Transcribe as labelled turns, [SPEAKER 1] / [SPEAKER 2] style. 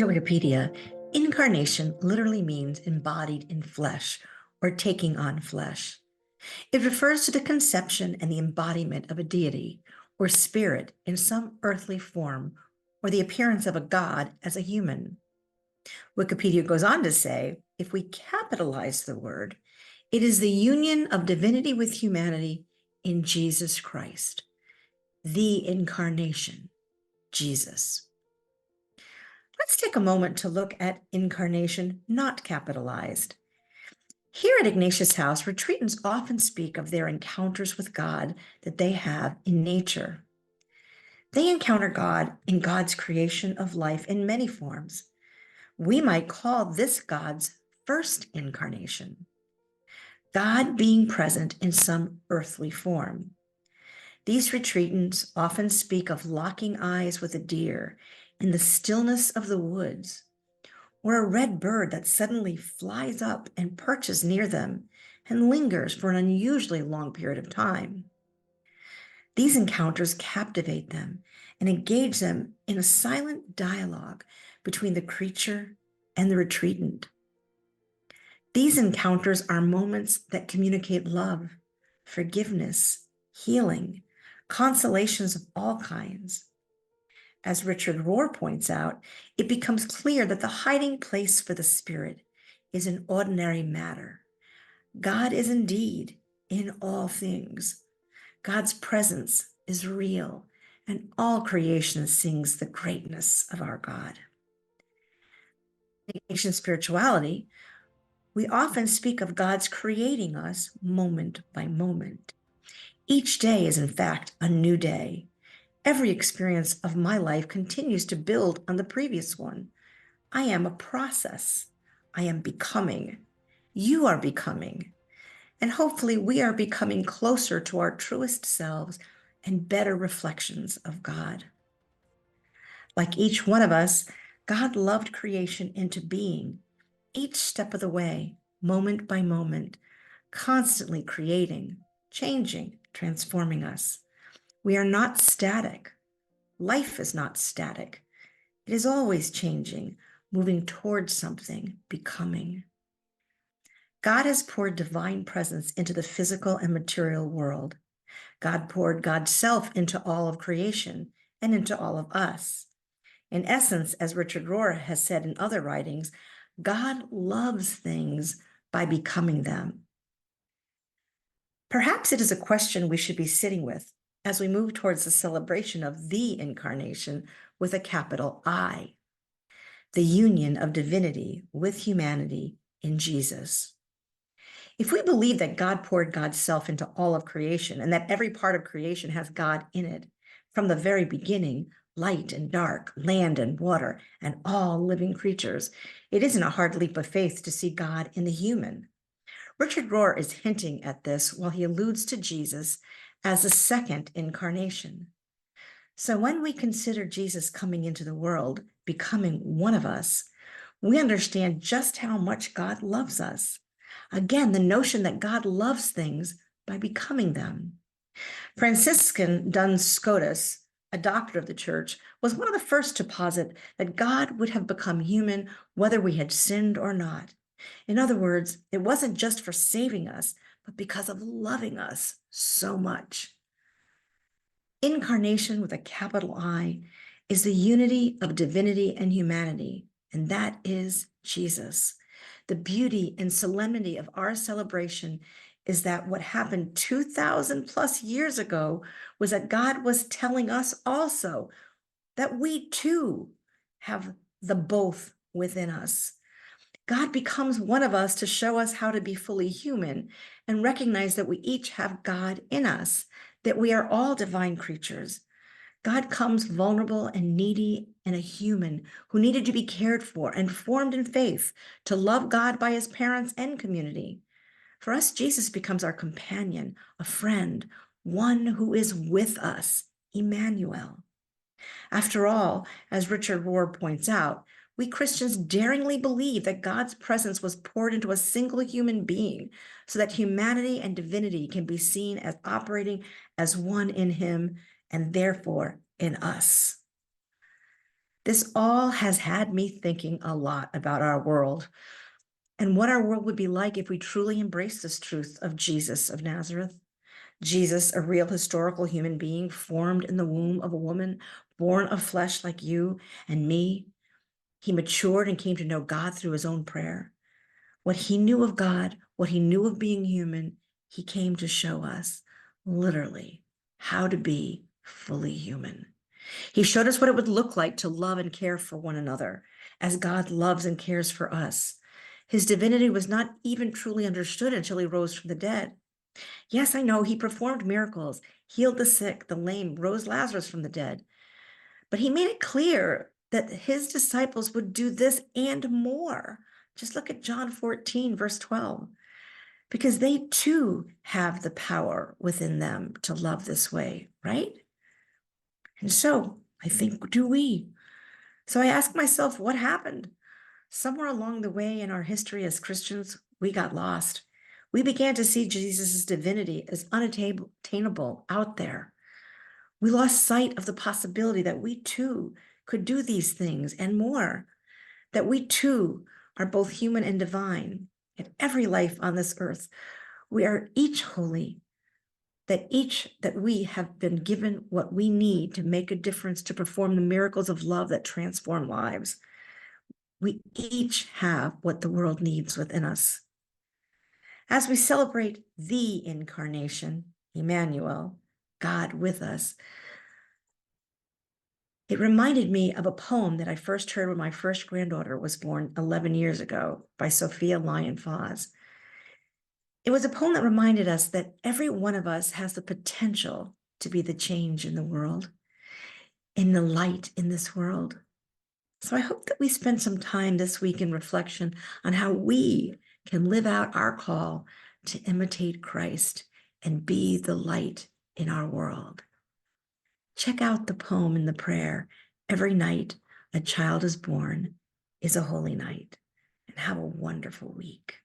[SPEAKER 1] to Wikipedia, incarnation literally means embodied in flesh or taking on flesh. It refers to the conception and the embodiment of a deity or spirit in some earthly form or the appearance of a god as a human. Wikipedia goes on to say, if we capitalize the word, it is the union of divinity with humanity in Jesus Christ, the incarnation, Jesus. Let's take a moment to look at incarnation not capitalized. Here at Ignatius House, retreatants often speak of their encounters with God that they have in nature. They encounter God in God's creation of life in many forms. We might call this God's first incarnation, God being present in some earthly form. These retreatants often speak of locking eyes with a deer in the stillness of the woods, or a red bird that suddenly flies up and perches near them and lingers for an unusually long period of time. These encounters captivate them and engage them in a silent dialogue between the creature and the retreatant. These encounters are moments that communicate love, forgiveness, healing, consolations of all kinds. As Richard Rohr points out, it becomes clear that the hiding place for the spirit is in ordinary matter. God is indeed in all things. God's presence is real, and all creation sings the greatness of our God. In ancient spirituality, we often speak of God's creating us moment by moment. Each day is, in fact, a new day. Every experience of my life continues to build on the previous one. I am a process. I am becoming. You are becoming. And hopefully we are becoming closer to our truest selves and better reflections of God. Like each one of us, God loved creation into being, each step of the way, moment by moment, constantly creating, changing, transforming us. We are not static. Life is not static. It is always changing, moving towards something, becoming. God has poured divine presence into the physical and material world. God poured God's self into all of creation and into all of us. In essence, as Richard Rohr has said in other writings, God loves things by becoming them. Perhaps it is a question we should be sitting with as we move towards the celebration of the Incarnation with a capital I, the union of divinity with humanity in Jesus. If we believe that God poured God's self into all of creation and that every part of creation has God in it, from the very beginning, light and dark, land and water, and all living creatures, it isn't a hard leap of faith to see God in the human. Richard Rohr is hinting at this while he alludes to Jesus as the second incarnation. So when we consider Jesus coming into the world, becoming one of us, we understand just how much God loves us. Again, the notion that God loves things by becoming them. Franciscan Duns Scotus, a doctor of the church, was one of the first to posit that God would have become human whether we had sinned or not. In other words, it wasn't just for saving us, but because of loving us so much. Incarnation with a capital I is the unity of divinity and humanity, and that is Jesus. The beauty and solemnity of our celebration is that what happened 2,000 plus years ago was that God was telling us also that we too have the both within us. God becomes one of us to show us how to be fully human and recognize that we each have God in us, that we are all divine creatures. God comes vulnerable and needy and a human who needed to be cared for and formed in faith to love God by his parents and community. For us, Jesus becomes our companion, a friend, one who is with us, Emmanuel. After all, as Richard Rohr points out, we Christians daringly believe that God's presence was poured into a single human being so that humanity and divinity can be seen as operating as one in him and therefore in us. This all has had me thinking a lot about our world and what our world would be like if we truly embraced this truth of Jesus of Nazareth. Jesus, a real historical human being formed in the womb of a woman, born of flesh like you and me. He matured and came to know God through his own prayer. What he knew of God, what he knew of being human, he came to show us, literally, how to be fully human. He showed us what it would look like to love and care for one another as God loves and cares for us. His divinity was not even truly understood until he rose from the dead. Yes, I know he performed miracles, healed the sick, the lame, rose Lazarus from the dead. But he made it clear that his disciples would do this and more. Just look at John 14, verse 12, because they too have the power within them to love this way, right? And so I think, do we? So I ask myself, what happened? Somewhere along the way in our history as Christians, we got lost. We began to see Jesus' divinity as unattainable out there. We lost sight of the possibility that we too could do these things and more, that we too are both human and divine. In every life on this earth, we are each holy, that we have been given what we need to make a difference, to perform the miracles of love that transform lives. We each have what the world needs within us. As we celebrate the Incarnation, Emmanuel, God with us, it reminded me of a poem that I first heard when my first granddaughter was born 11 years ago by Sophia Lyon Fawes. It was a poem that reminded us that every one of us has the potential to be the change in the world, in the light in this world. So I hope that we spend some time this week in reflection on how we can live out our call to imitate Christ and be the light in our world. Check out the poem and the prayer. Every night a child is born is a holy night. And have a wonderful week.